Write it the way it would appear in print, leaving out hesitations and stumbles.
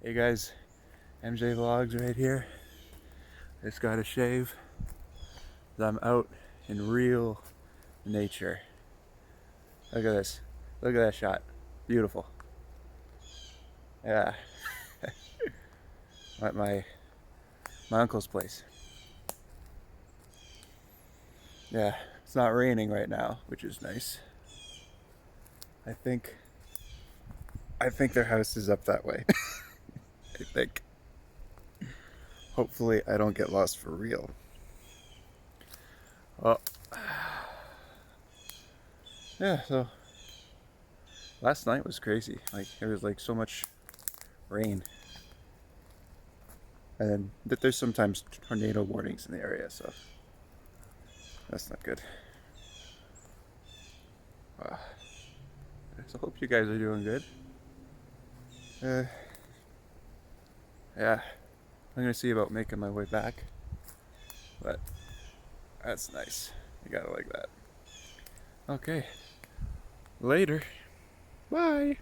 Hey guys, MJ Vlogs right here. Just got a shave. I'm out in real nature. Look at this. Look at that shot. Beautiful. Yeah. At my uncle's place. Yeah, it's not raining right now, which is nice. I think their house is up that way. I think. Hopefully I don't get lost for real. Oh. Yeah, so last night was crazy. Like there was like so much rain. And then there's sometimes tornado warnings in the area, so that's not good. So I hope you guys are doing good. Yeah, I'm gonna see about making my way back, but that's nice. You gotta like that. Okay, later. Bye.